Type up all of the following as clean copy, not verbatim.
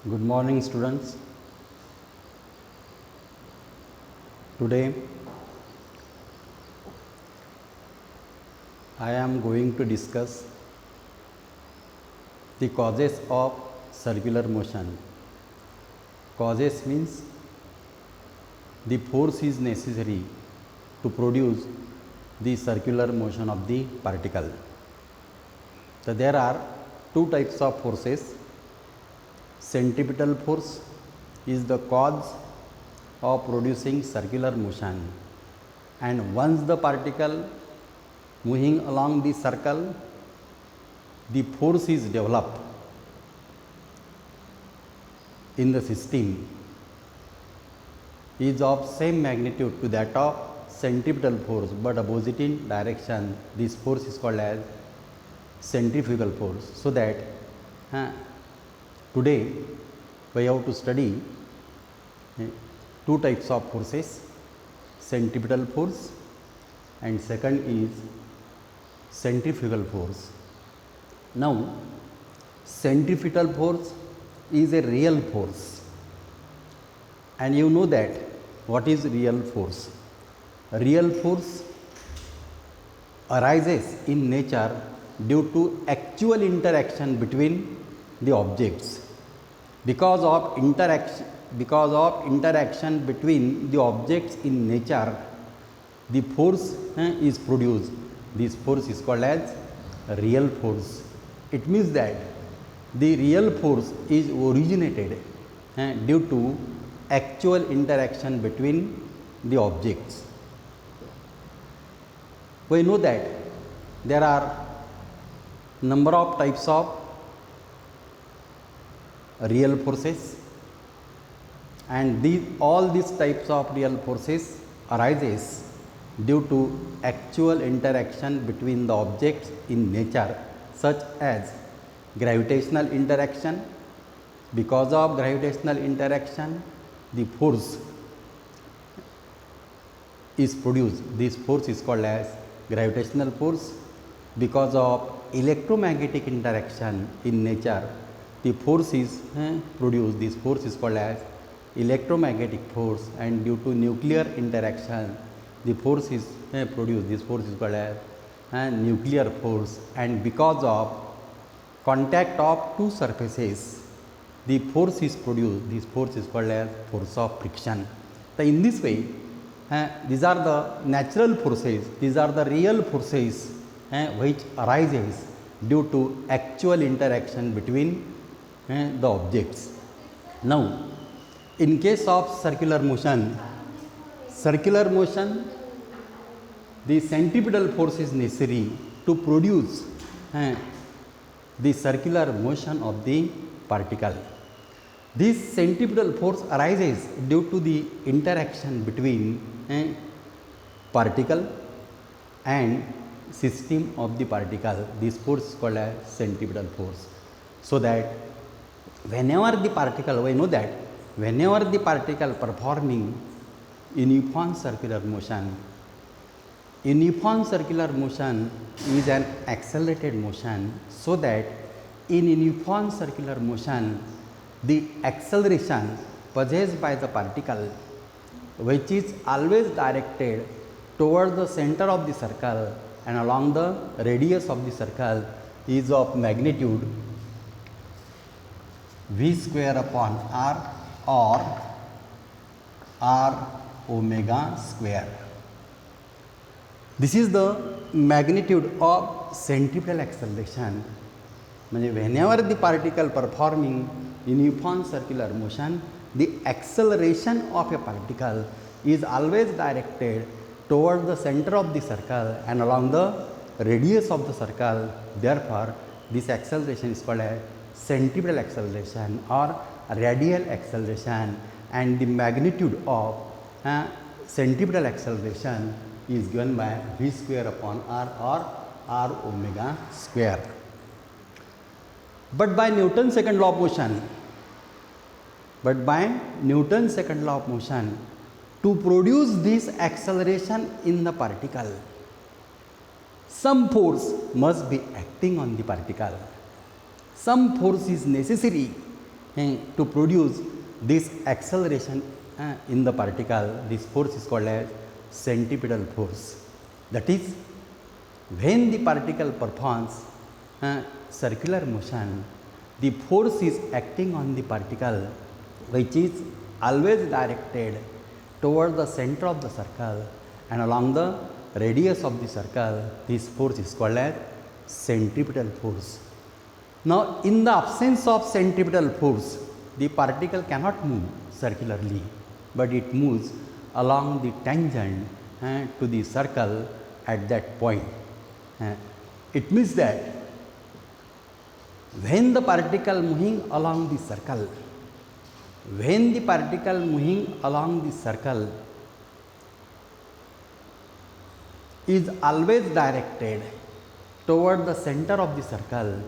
Good morning, students. Today I am going to discuss the causes of circular motion. Causes means the force is necessary to produce the circular motion of the particle. So there are two types of forces. Centripetal force is the cause of producing circular motion, and once the particle moving along the circle, the force is developed in the system is of same magnitude to that of centripetal force, but opposite in direction. This force is called as centrifugal force. So that today we have to study two types of forces, centripetal force and second is centrifugal force. Now, centrifugal force is a real force, and you know that what is real force? Real force arises in nature due to actual interaction between the objects. Because of interaction between the objects in nature, the force is produced. This force is called as real force. It means that the real force is originated due to actual interaction between the objects. We know that there are number of types of real forces, and all these types of real forces arises due to actual interaction between the objects in nature, such as gravitational interaction. Because of gravitational interaction, the force is produced. This force is called as gravitational force. Because of electromagnetic interaction in nature, the force is produced. This force is called as electromagnetic force, and due to nuclear interaction, the force is produced. This force is called as nuclear force, and because of contact of two surfaces, the force is produced. This force is called as force of friction. So in this way, these are the natural forces, these are the real forces which arises due to actual interaction between the objects. Now, in case of circular motion, the centripetal force is necessary to produce the circular motion of the particle. This centripetal force arises due to the interaction between particle and system of the particle. This force is called as centripetal force. So that whenever the particle, we know that whenever the particle performing uniform circular motion is an accelerated motion, so that in uniform circular motion, the acceleration possessed by the particle, which is always directed towards the center of the circle and along the radius of the circle, is of magnitude v square upon r or r omega square. This is the magnitude of centripetal acceleration. Whenever the particle performing uniform circular motion, the acceleration of a particle is always directed towards the center of the circle and along the radius of the circle. Therefore, this acceleration is called as centripetal acceleration or radial acceleration, and the magnitude of centripetal acceleration is given by v square upon r or r omega square. But by Newton's second law of motion, to produce this acceleration in the particle, some force must be acting on the particle. Some force is necessary to produce this acceleration in the particle, this force is called as centripetal force. That is, when the particle performs circular motion, the force is acting on the particle which is always directed toward the center of the circle and along the radius of the circle. This force is called as centripetal force. Now, in the absence of centripetal force, the particle cannot move circularly, but it moves along the tangent to the circle at that point. It means that when the particle moving along the circle, is always directed toward the center of the circle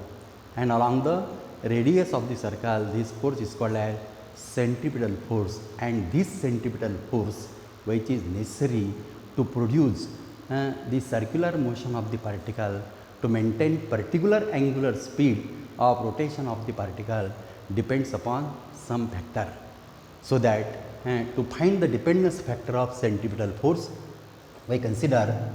and along the radius of the circle, this force is called as centripetal force, and this centripetal force which is necessary to produce the circular motion of the particle, to maintain particular angular speed of rotation of the particle, depends upon some factor. So that to find the dependence factor of centripetal force, we consider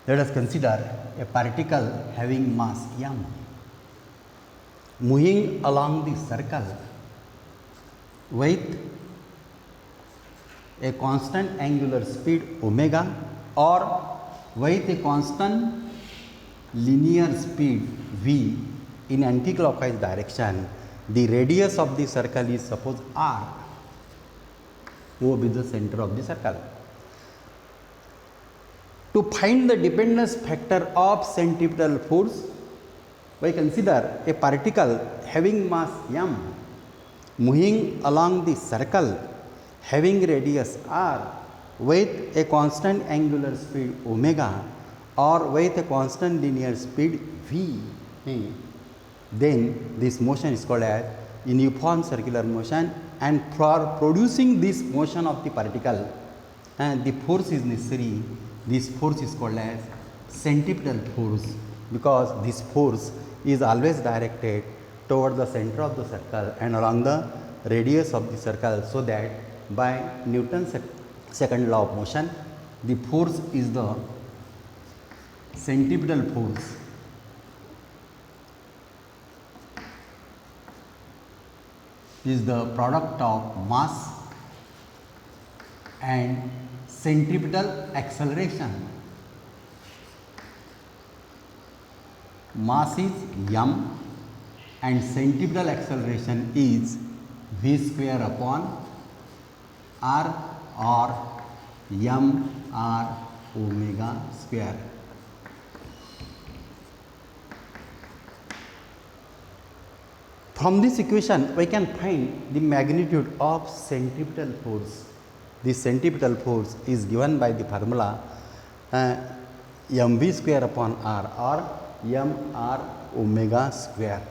let us consider a particle having mass m moving along the circle with a constant angular speed omega or with a constant linear speed v in anticlockwise direction. The radius of the circle is suppose r, O is the center of the circle. To find the dependence factor of centripetal force, we consider a particle having mass m moving along the circle having radius r with a constant angular speed omega or with a constant linear speed v. Then this motion is called as uniform circular motion, and for producing this motion of the particle, the force is necessary. This force is called as centripetal force, because this force is always directed toward the center of the circle and along the radius of the circle, so that by Newton's second law of motion, the force is the centripetal force. Is the product of mass and centripetal acceleration. Mass is m and centripetal acceleration is v square upon r or m r omega square. From this equation, we can find the magnitude of centripetal force. This centripetal force is given by the formula mv square upon r or m r omega square.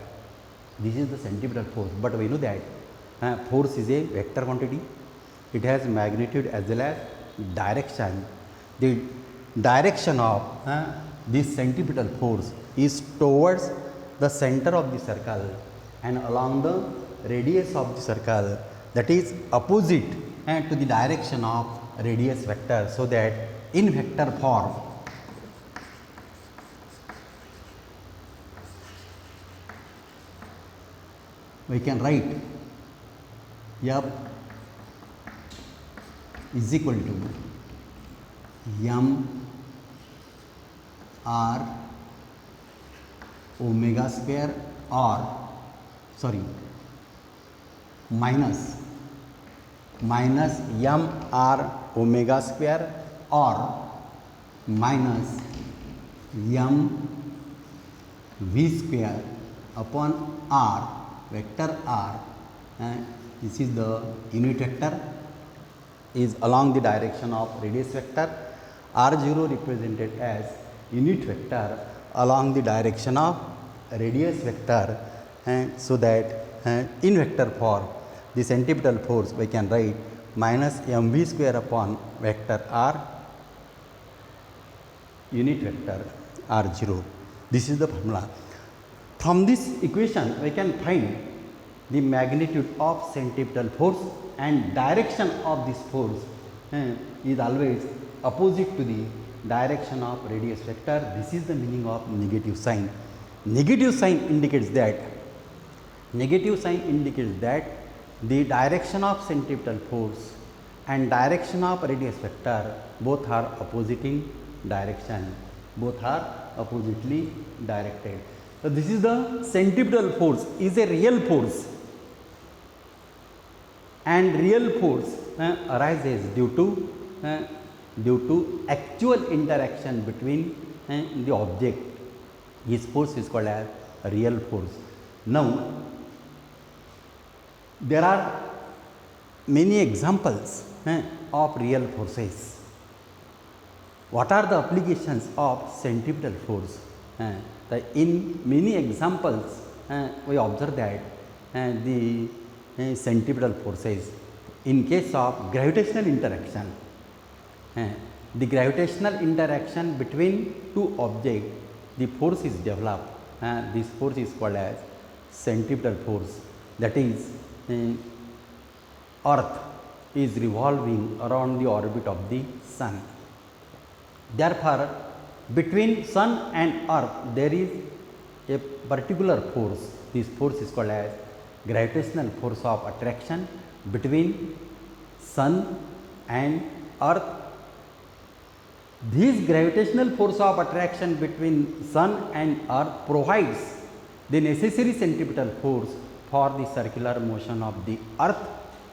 This is the centripetal force, but we know that force is a vector quantity. It has magnitude as well as direction. The direction of this centripetal force is towards the center of the circle and along the radius of the circle, that is opposite to the direction of radius vector, so that in vector form we can write F is equal to m r omega square or minus m r omega square or minus m v square upon r vector r, and this is the unit vector is along the direction of radius vector, r0 represented as unit vector along the direction of radius vector, and so that in vector form the centripetal force, we can write minus mv square upon vector r unit vector r0. This is the formula. From this equation, we can find the magnitude of centripetal force, and direction of this force is always opposite to the direction of radius vector. This is the meaning of negative sign. Negative sign indicates that the direction of centripetal force and direction of radius vector both are opposite in direction, both are oppositely directed. So, this is the centripetal force is a real force, and real force arises due to actual interaction between the object. This force is called as a real force. Now, there are many examples of real forces. What are the applications of centripetal force? In many examples, we observe that the centripetal forces, in case of gravitational interaction, the gravitational interaction between two objects, the force is developed. This force is called as centripetal force. That is, Earth is revolving around the orbit of the Sun. Therefore, between Sun and Earth there is a particular force. This force is called as gravitational force of attraction between Sun and Earth. This gravitational force of attraction between Sun and Earth provides the necessary centripetal force for the circular motion of the Earth,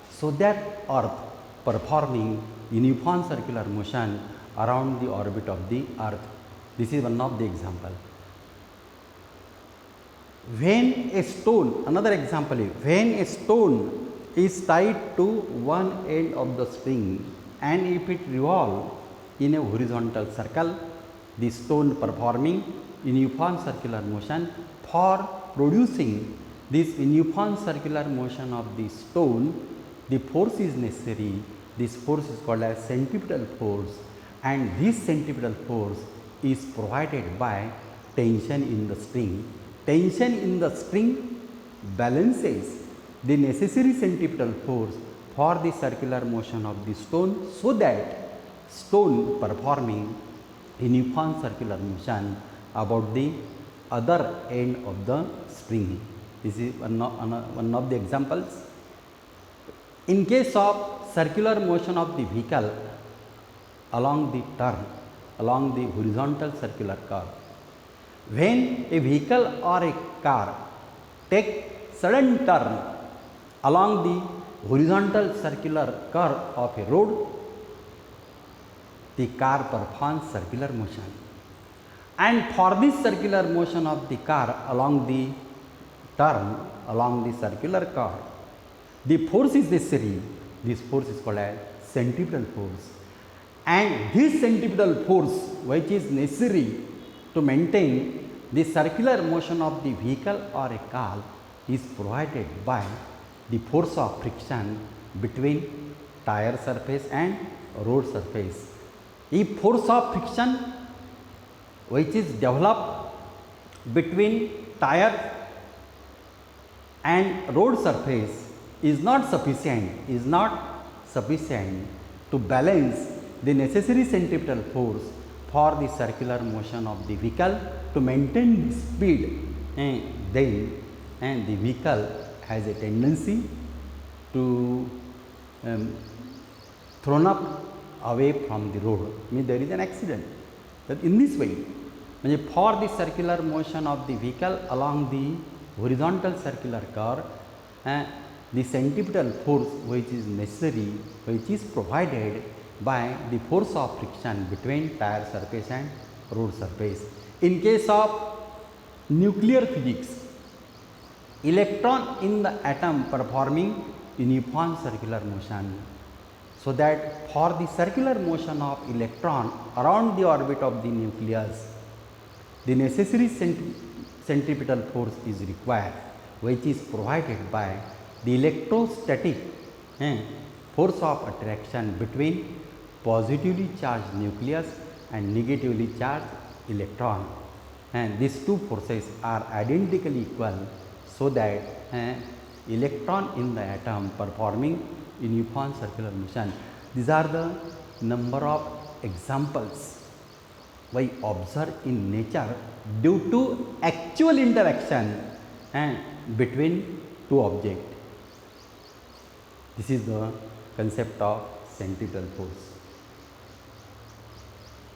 so that Earth performing uniform circular motion around the orbit of the Earth. This is one of the example. When a stone, another example is, when a stone is tied to one end of the string, and if it revolves in a horizontal circle, the stone performing uniform circular motion. For producing this uniform circular motion of the stone, the force is necessary. This force is called as centripetal force, and this centripetal force is provided by tension in the string. Tension in the string balances the necessary centripetal force for the circular motion of the stone, so that stone performing uniform circular motion about the other end of the string. This is one of the examples. In case of circular motion of the vehicle along the turn, along the horizontal circular curve, when a vehicle or a car take sudden turn along the horizontal circular curve of a road, the car performs circular motion, and for this circular motion of the car along the turn along the circular curve, the force is necessary. This force is called as centripetal force, and this centripetal force which is necessary to maintain the circular motion of the vehicle or a car is provided by the force of friction between tire surface and road surface. If force of friction which is developed between tire and road surface is not sufficient to balance the necessary centripetal force for the circular motion of the vehicle to maintain the speed, then the vehicle has a tendency to thrown up away from the road, means there is an accident. That in this way, for the circular motion of the vehicle along the horizontal circular curve, the centripetal force which is necessary, which is provided by the force of friction between tire surface and road surface. In case of nuclear physics, electron in the atom performing uniform circular motion, so that for the circular motion of electron around the orbit of the nucleus, the necessary centripetal force is required, which is provided by the electrostatic force of attraction between positively charged nucleus and negatively charged electron, and these two forces are identically equal, so that electron in the atom performing uniform circular motion. These are the number of examples we observe in nature due to actual interaction between two objects. This is the concept of centripetal force.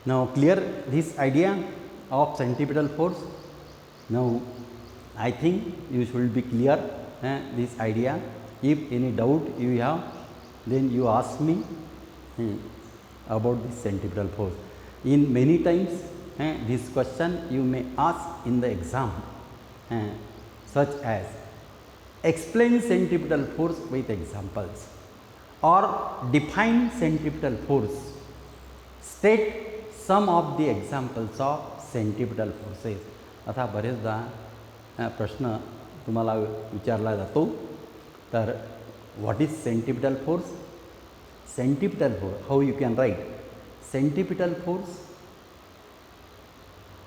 Now clear this idea of centripetal force? Now I think you should be clear this idea. If any doubt you have, then you ask me about this centripetal force. In many times this question you may ask in the exam, such as explain centripetal force with examples, or define centripetal force, state some of the examples of centripetal forces. असा बरेचदा प्रश्न तुम्हाला विचारला जातो. तर what is centripetal force? Centripetal force, how you can write? Centripetal force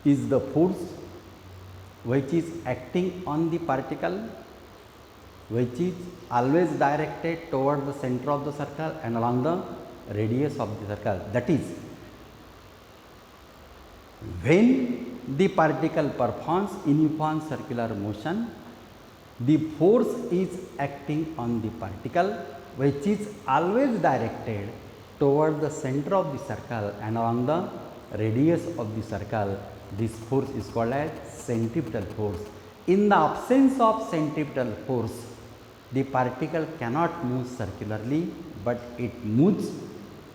is the force which is acting on the particle, which is always directed toward the center of the circle and along the radius of the circle. That is, when the particle performs uniform circular motion, the force is acting on the particle, which is always directed toward the center of the circle and along the radius of the circle. This force is called as centripetal force. In the absence of centripetal force, the particle cannot move circularly, but it moves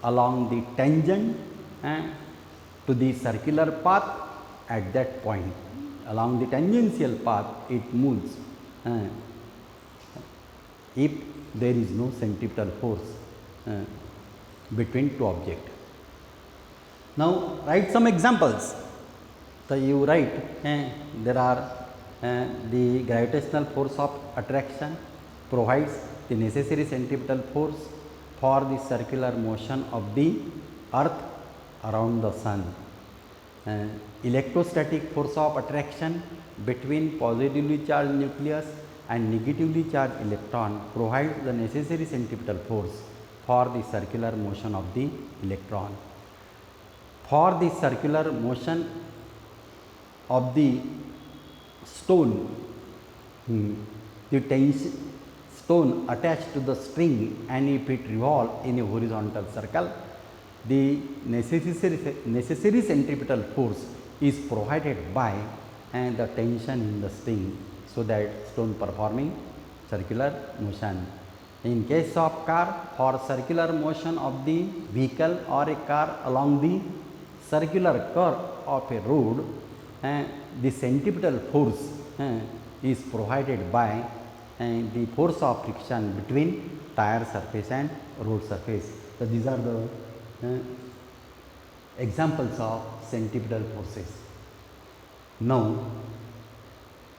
along the tangent to the circular path at that point. Along the tangential path it moves if there is no centripetal force between two objects. Now write some examples. So you write there are the gravitational force of attraction provides the necessary centripetal force for the circular motion of the earth around the sun. Electrostatic force of attraction between positively charged nucleus and negatively charged electron provides the necessary centripetal force for the circular motion of the electron. For the circular motion of the stone, the tension stone attached to the string, and if it revolves in a horizontal circle, the necessary centripetal force is provided by the tension in the string, so that stone performing circular motion. In case of car, for circular motion of the vehicle or a car along the circular curve of a road, the centripetal force is provided by the force of friction between tire surface and road surface. So these are the examples of centripetal forces. Now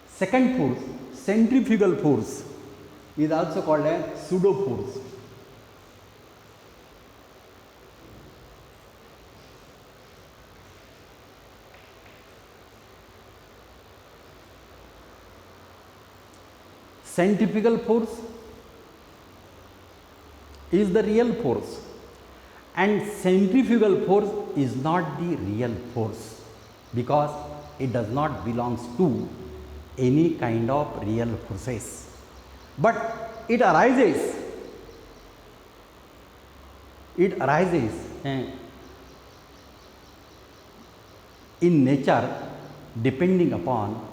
second force, centrifugal force, is also called a pseudo force. Centrifugal force is the real force, and centrifugal force is not the real force, because it does not belongs to any kind of real forces, but it arises in nature depending upon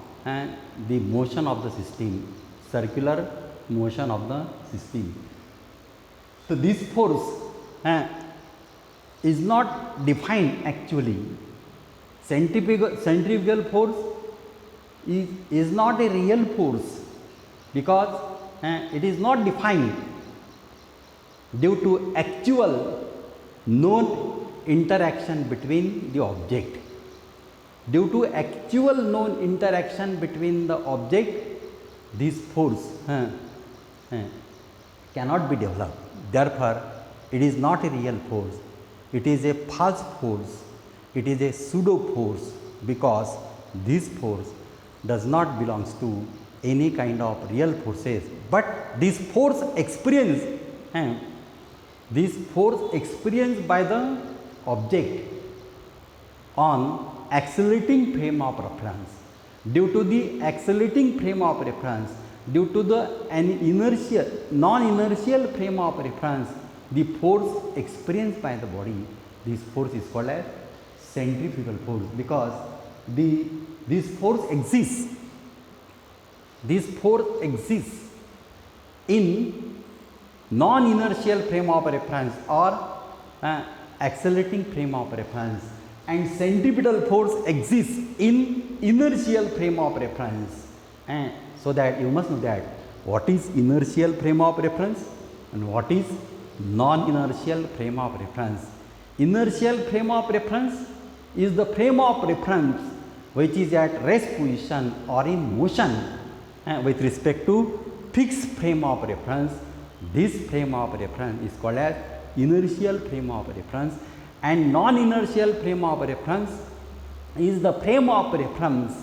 the motion of the system, circular motion of the system. So this force is not defined actually. Centrifugal force is not a real force, because it is not defined due to actual known interaction between the object. Due to actual known interaction between the object, this force cannot be developed. Therefore, it is not a real force, it is a false force, it is a pseudo force, because this force does not belongs to any kind of real forces, but this force experience, this force experienced by the object on accelerating frame of reference. Due to the accelerating frame of reference, due to the inertial, non-inertial frame of reference, the force experienced by the body, this force is called as centrifugal force, because this force exists. This force exists in non-inertial frame of reference or accelerating frame of reference, and centripetal force exists in inertial frame of reference. And so that you must know that what is inertial frame of reference and what is non-inertial frame of reference. Inertial frame of reference is the frame of reference which is at rest position or in motion with respect to fixed frame of reference. This frame of reference is called as inertial frame of reference, and non-inertial frame of reference is the frame of reference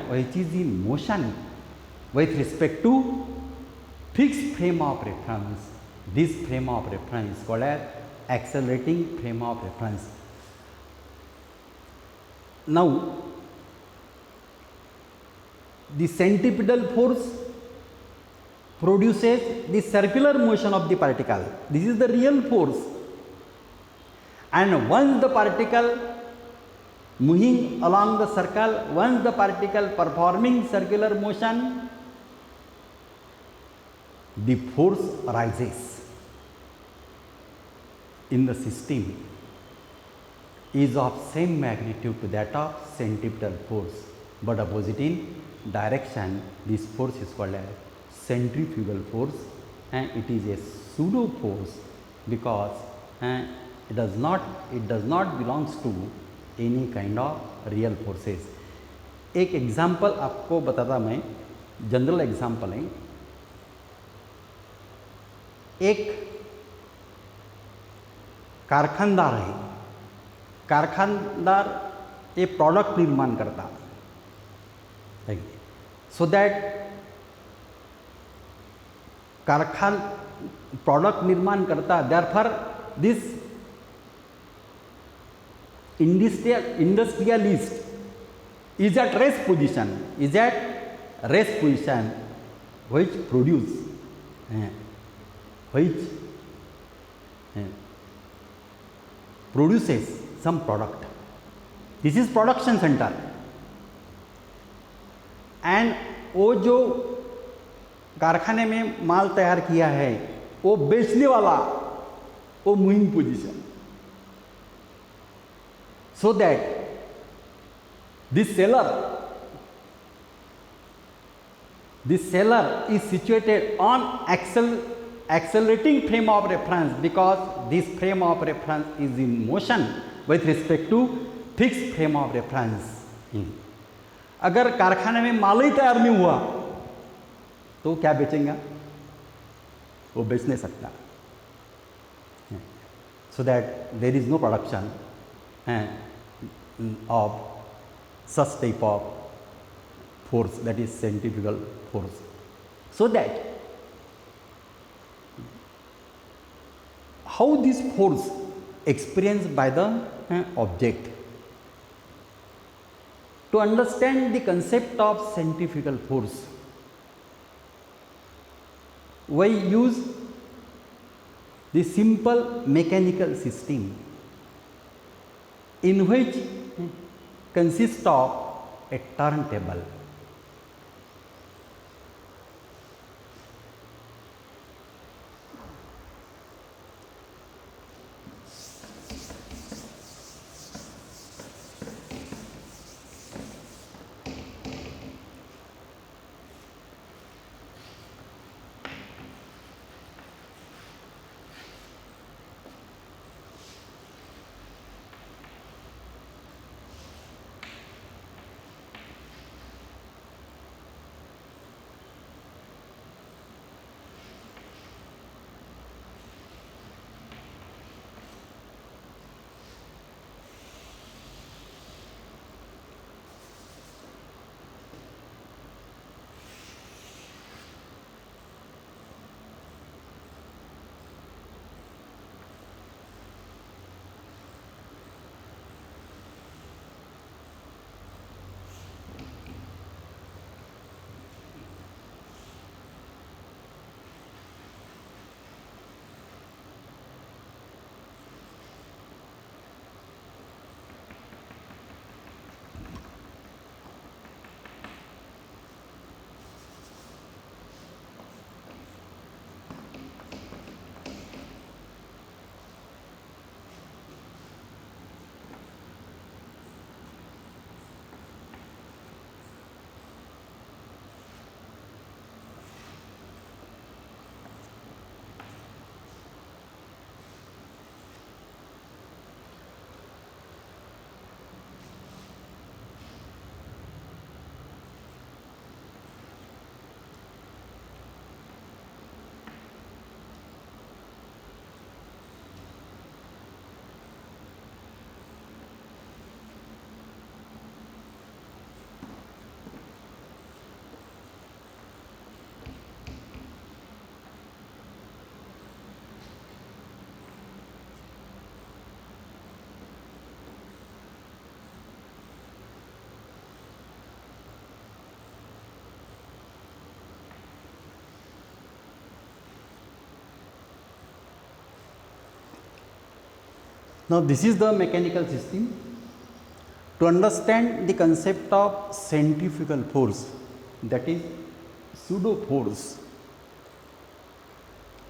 which is in motion with respect to fixed frame of reference. This frame of reference is called as accelerating frame of reference. Now, the centripetal force produces the circular motion of the particle. This is the real force, and once the particle moving along the circle, once the particle performing circular motion, the force arises in the system is of same magnitude to that of centripetal force, but opposite in direction. This force is called as centrifugal force, and it is a pseudo force because it does not belongs to any kind of real forces. एक example आपको बताता मैं, general example है। एक कारखानदार है, कारखानदार एक product निर्माण करता, सो दैट कारखान प्रोडक्ट निर्माण करता, therefore this industrialist is at rest position, which produces some product. This is production center, and वो जो कारखाने में माल तैयार किया है वो बेचने वाला वो moving position, so that this seller is situated on accelerating frame of reference, because this frame of reference is in motion with respect to fixed frame of reference. अगर कारखाने में माल ही तैयार नहीं हुआ तो क्या बेचेंगे? वो बेच नहीं सकता, so that there is no production of such type of force, that is centrifugal force. So that how this force experienced by the object. To understand the concept of centrifugal force, we use the simple mechanical system in which consists of a turntable. Now this is the mechanical system. To understand the concept of centrifugal force, that is pseudo force,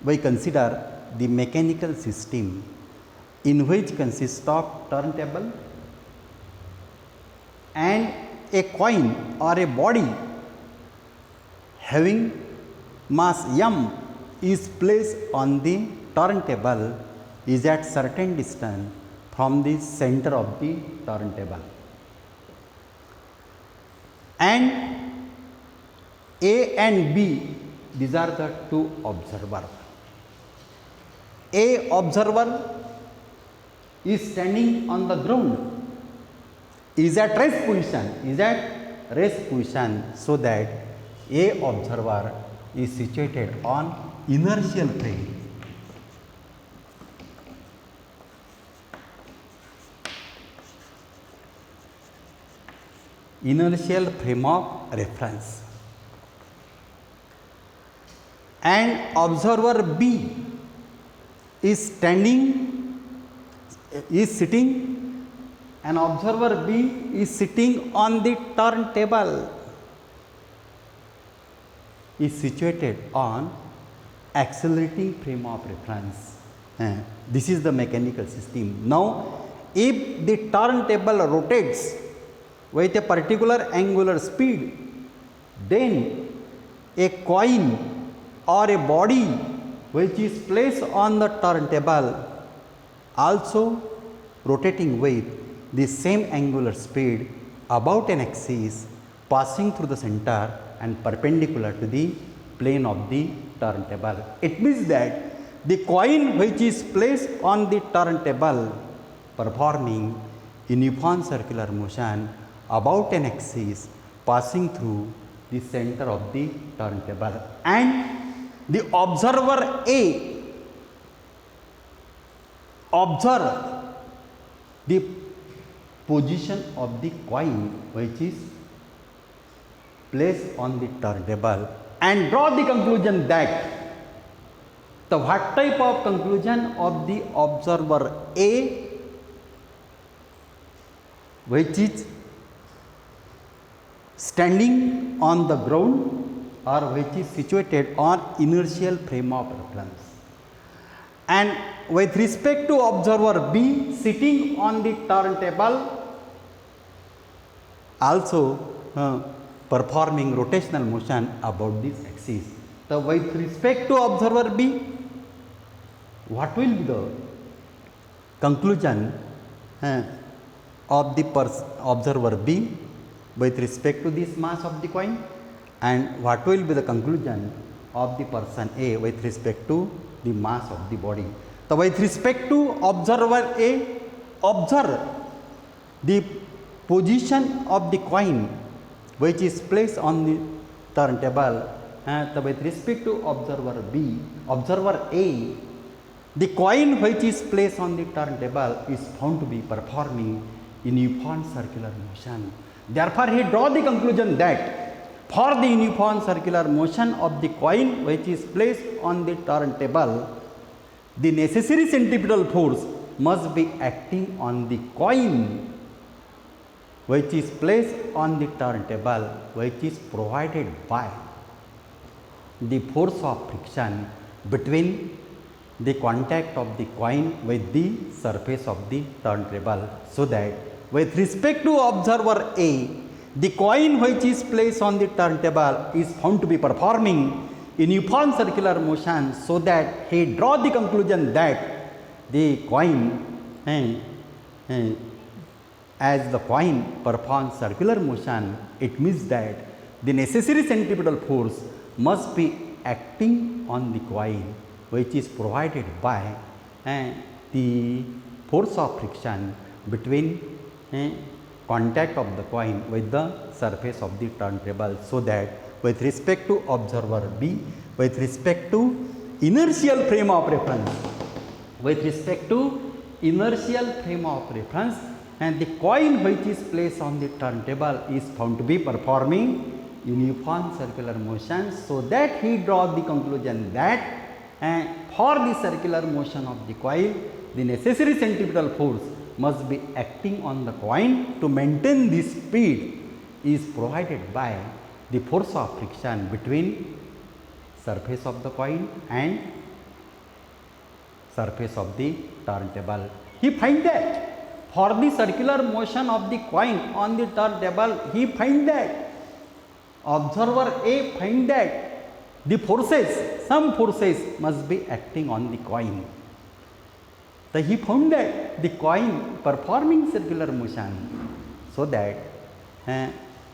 we consider the mechanical system in which consists of turntable and a coin or a body having mass m is placed on the turntable is at certain distance from the center of the turntable, and A and B, these are the two observers. A observer is standing on the ground, is at rest position, so that A observer is situated on inertial frame. Inertial frame of reference, and observer B is sitting, and observer B is sitting on the turntable, is situated on accelerating frame of reference. This is the mechanical system. Now, if the turntable rotates with a particular angular speed, then a coin or a body which is placed on the turntable also rotating with the same angular speed about an axis, passing through the center and perpendicular to the plane of the turntable. It means that the coin which is placed on the turntable performing uniform circular motion about an axis passing through the center of the turntable, and the observer A observe the position of the coin which is placed on the turntable and draw the conclusion that the what type of conclusion of the observer A which is standing on the ground or which is situated on inertial frame of reference, and with respect to observer B sitting on the turntable also performing rotational motion about this axis. So, with respect to observer B, what will be the conclusion of the observer B with respect to this mass of the coin, and what will be the conclusion of the person A with respect to the mass of the body. So, with respect to observer A, observe the position of the coin which is placed on the turntable, and with respect to observer B, observer A, the coin which is placed on the turntable is found to be performing uniform circular motion. Therefore, he draw the conclusion that for the uniform circular motion of the coin which is placed on the turntable, the necessary centripetal force must be acting on the coin which is placed on the turntable, which is provided by the force of friction between the contact of the coin with the surface of the turntable, so that with respect to observer A, the coin which is placed on the turntable is found to be performing uniform circular motion, so that he draw the conclusion that the coin as the coin performs circular motion, it means that the necessary centripetal force must be acting on the coin which is provided by the force of friction between contact of the coin with the surface of the turntable, so that with respect to observer B, with respect to inertial frame of reference, and the coin which is placed on the turntable is found to be performing uniform circular motion, so that he draws the conclusion that for the circular motion of the coil, the necessary centripetal force must be acting on the coin to maintain the speed is provided by the force of friction between surface of the coin and surface of the turntable. He find that for the circular motion of the coin on the turntable, he find that observer A find that the forces, some forces must be acting on the coin. So he found that the coin performing circular motion, so that